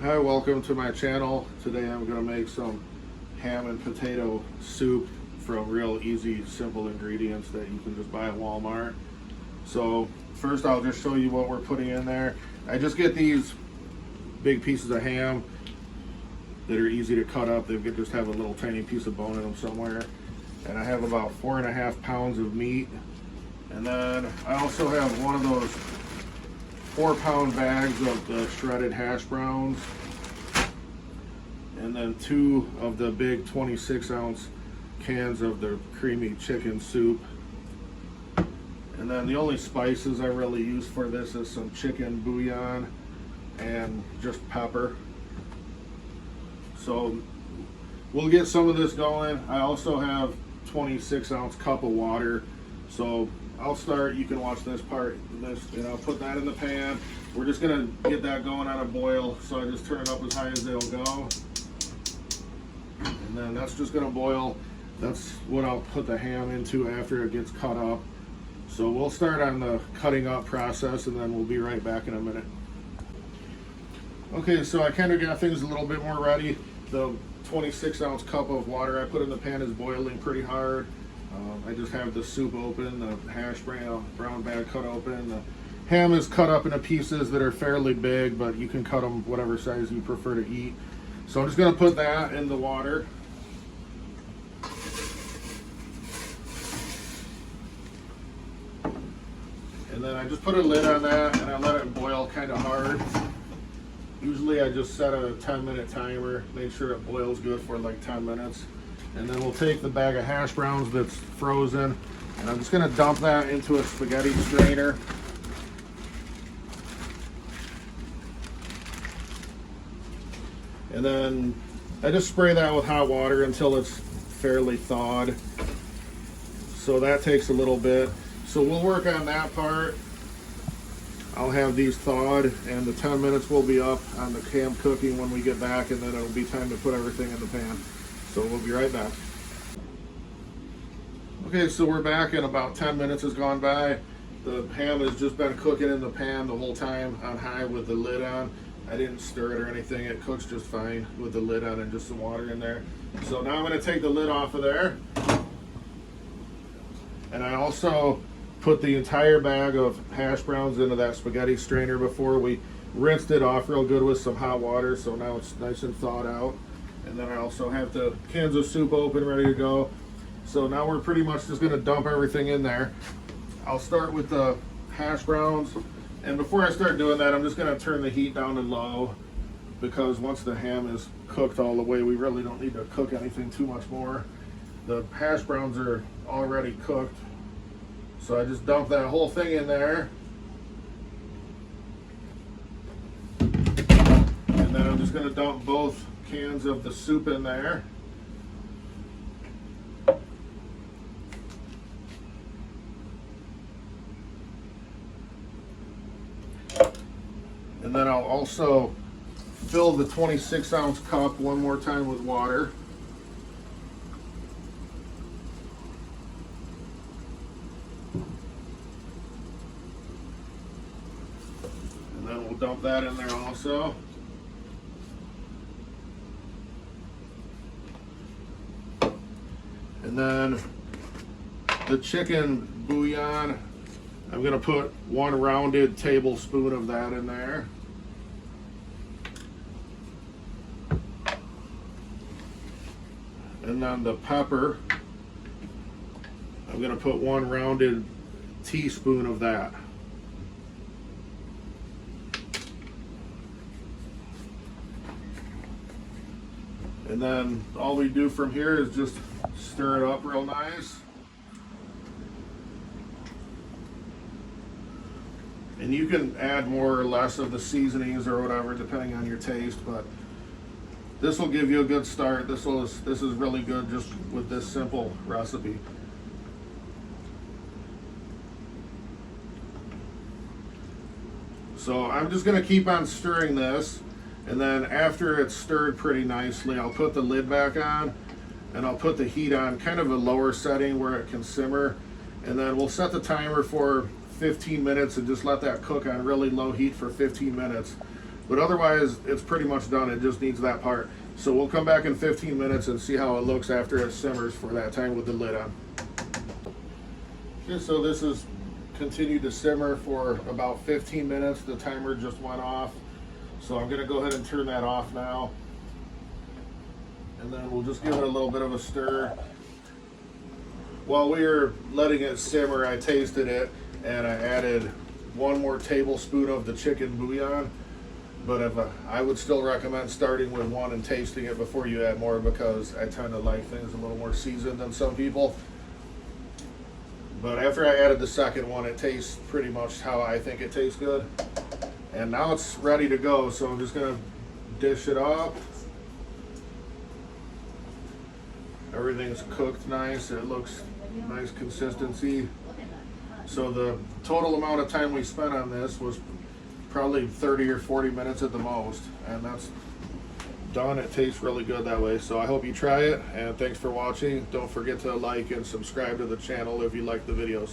Hi, welcome to my channel. Today I'm going to make some ham and potato soup from real easy, simple ingredients that you can just buy at Walmart. So first I'll just show you what we're putting in there. I just get these big pieces of ham that are easy to cut up. They just have a little tiny piece of bone in them somewhere. And I have about 4.5 pounds of meat. And then I also have one of those 4-pound bags of the shredded hash browns, and then 2 of the big 26-ounce cans of the creamy chicken soup. And then the only spices I really use for this is some chicken bouillon and just pepper. So we'll get some of this going. I also have 26-ounce cup of water. So I'll start, you can watch this part, and I'll put that in the pan. We're just gonna get that going on a boil, so I just turn it up as high as it'll go. And then that's just gonna boil. That's what I'll put the ham into after it gets cut up. So we'll start on the cutting up process, and then we'll be right back in a minute. Okay, so I kind of got things a little bit more ready. The 26-ounce cup of water I put in the pan is boiling pretty hard. I just have the soup open, the hash brown bag cut open. The ham is cut up into pieces that are fairly big, but you can cut them whatever size you prefer to eat. So I'm just going to put that in the water. And then I just put a lid on that and I let it boil kind of hard. Usually I just set a 10-minute timer, make sure it boils good for like 10 minutes. And then we'll take the bag of hash browns that's frozen, and I'm just gonna dump that into a spaghetti strainer. And then I just spray that with hot water until it's fairly thawed. So that takes a little bit. So we'll work on that part. I'll have these thawed, and the 10 minutes will be up on the ham cooking when we get back, and then it'll be time to put everything in the pan. So we'll be right back. Okay, so we're back, and about 10 minutes has gone by. The ham has just been cooking in the pan the whole time on high with the lid on. I didn't stir it or anything. It cooks just fine with the lid on and just some water in there. So now I'm going to take the lid off of there. And I also put the entire bag of hash browns into that spaghetti strainer before we rinsed it off real good with some hot water, so now it's nice and thawed out. And then I also have the cans of soup open, ready to go. So now we're pretty much just gonna dump everything in there. I'll start with the hash browns. And before I start doing that, I'm just gonna turn the heat down to low, because once the ham is cooked all the way, we really don't need to cook anything too much more. The hash browns are already cooked. So I just dump that whole thing in there. And then I'm just gonna dump both cans of the soup in there. And then I'll also fill the 26-ounce cup one more time with water. And then we'll dump that in there also. And then the chicken bouillon, I'm gonna put 1 rounded tablespoon of that in there. And then the pepper, I'm gonna put 1 rounded teaspoon of that. And then all we do from here is just stir it up real nice. And you can add more or less of the seasonings or whatever depending on your taste, but this will give you a good start. This is really good just with this simple recipe. So I'm just gonna keep on stirring this, and then after it's stirred pretty nicely, I'll put the lid back on, and I'll put the heat on kind of a lower setting where it can simmer, and then we'll set the timer for 15 minutes and just let that cook on really low heat for 15 minutes. But otherwise, it's pretty much done. It just needs that part. So we'll come back in 15 minutes and see how it looks after it simmers for that time with the lid on. Okay, so this has continued to simmer for about 15 minutes. The timer just went off. So I'm gonna go ahead and turn that off now. And then we'll just give it a little bit of a stir. While we were letting it simmer, I tasted it and I added 1 more tablespoon of the chicken bouillon. But I would still recommend starting with 1 and tasting it before you add more, because I tend to like things a little more seasoned than some people. But after I added the second one, it tastes pretty much how I think it tastes good. And now it's ready to go, so I'm just gonna dish it up. Everything's cooked nice. It looks nice consistency. So the total amount of time we spent on this was probably 30 or 40 minutes at the most, and that's done. It tastes really good that way. So I hope you try it, and thanks for watching. Don't forget to like and subscribe to the channel if you like the videos.